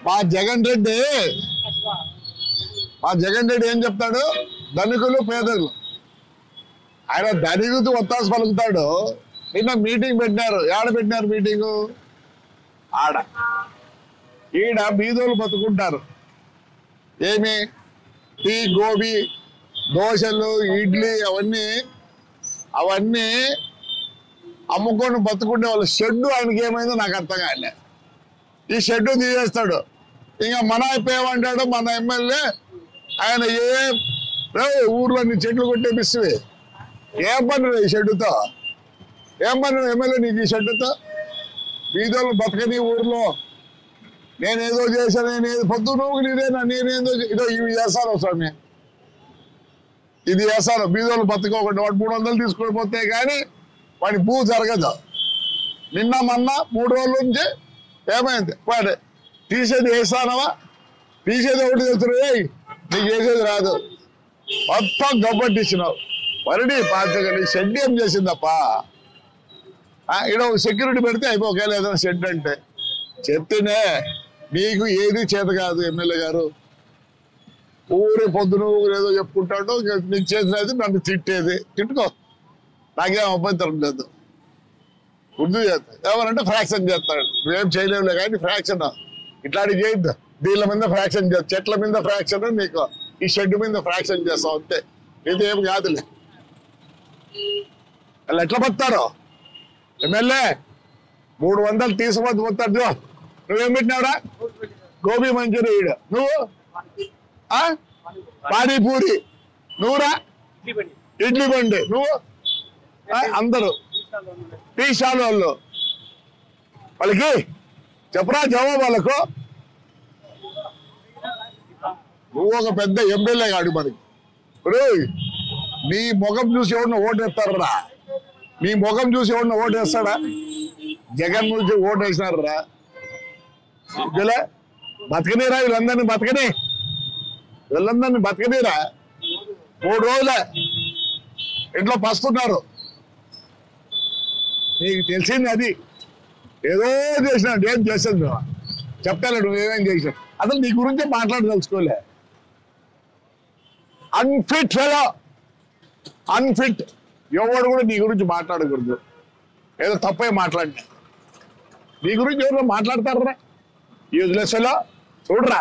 మా జగన్ రెడ్డి ఏం చెప్తాడు? ధనికులు పేదలు. ఆయన ధనికుతూ ఒత్తాసు పలుకుతాడు. నిన్న మీటింగ్ పెట్టినారు. ఏడ పెట్టినారు మీటింగు? ఆడ. ఈడ బీదోలు బతుకుంటారు. ఏమి టీ, గోబీ, దోశలు, ఇడ్లీ అవన్నీ అమ్ముకొని బతుకుంటే వాళ్ళ షెడ్డు ఆయనకి ఏమైందో నాకు అర్థం కాలే. ఈ షెడ్డు తీసేస్తాడు. ఇంకా మన అయిపోయామంటాడు మన ఎమ్మెల్యే. ఆయన ఊర్లో నీ చెట్లు కొట్టేపిస్తువి. ఏం పని ఈ షెడ్డుతో? ఏం పని ఎమ్మెల్యే నీకు ఈ షెడ్డుతో? బీదోళ్ళు బతకని ఊర్లో నేనేదో చేశాను, నేనేదో పొద్దు నువ్వు నీదేనా, నేనేదో ఇవి చేస్తాను స్వామి. ఇది చేస్తాను. బీదోళ్ళు బతకోకుండా వాడు 300 తీసుకొని పోతే కానీ వాడి భూ జరగదు. నిన్న మొన్న 3 రోజుల నుంచి ఏమైంది? వాడు తీసేది వేస్తానవా? తీసేది ఒకటి తెలుసు, నీకు చేసేది రాదు. మొత్తం గబ్బట్టిచ్చినావు. వరడి పాచగలి షెడ్ ఏం చేసిందప్పా? ఇక్కడ సెక్యూరిటీ పెడితే అయిపోకేలా ఏదైనా షెడ్ అంటే చెప్తేనే నీకు ఏది చేత కాదు. ఎమ్మెల్యే గారు ఊరే పొద్దున ఏదో చెప్పుకుంటాడు. నీకు చేసినది నన్ను తిట్టేది. తిట్టుకో, నాకేం అభ్యంతరం లేదు. ఉర్దూ చేస్తా ఎవరంటే ఫ్రాక్షన్ చేస్తాడు. నువ్వేం చేయలేవులే కానీ ఫ్రాక్షన్ ఇట్లాంటి చేయొద్దు. దీళ్ళ మీద ఫ్రాక్షన్ చేస్తా, చెట్ల మీద ఫ్రాక్షన్, నీకు ఈ షెడ్ మీద ఫ్రాక్షన్ చేస్తావు అంతే. ఇది ఏం కాదులే. వాళ్ళు ఎట్లా బతారు? ఎమ్మెల్యే 300 తీసుకుపోతే పోతాడు. నువ్వేం పెట్టినావురా? గోబీ మంచూరియా. నువ్వు పానీపూరి. నువ్వురా ఇడ్లీ బండి. నువ్వు అందరూ టీ స్టాల్ వాళ్ళు. వాళ్ళకి చెప్పరా జవాబు వాళ్ళకు? నువ్వు ఒక పెద్ద ఎమ్మెల్యే కాడు మనకి. నీ ముఖం చూసి ఎవరిన ఓటేస్తారా? నీ ముఖం చూసి ఎవరిన ఓటేస్తాడా? జగన్ నుంచి ఓటు వేసినారా? బతకనీరా వీళ్ళందరినీ? వీళ్ళందరినీ బతకనీరా? 3 రోజులే ఇంట్లో పస్తున్నారు. నీకు తెలిసింది అది. ఏదో చేసినాడు. ఏం చేసాను నువ్వు చెప్తాను. నువ్వేమేం చేసావు అసలు నీ గురించి మాట్లాడదలుచుకోలే. Unfit fellow, unfit. ఎవరు కూడా నీ గురించి మాట్లాడకూడదు. ఏదో తప్పే మాట్లాడినా నీ గురించి ఎవరు మాట్లాడతారా? Useless fellow. చూడరా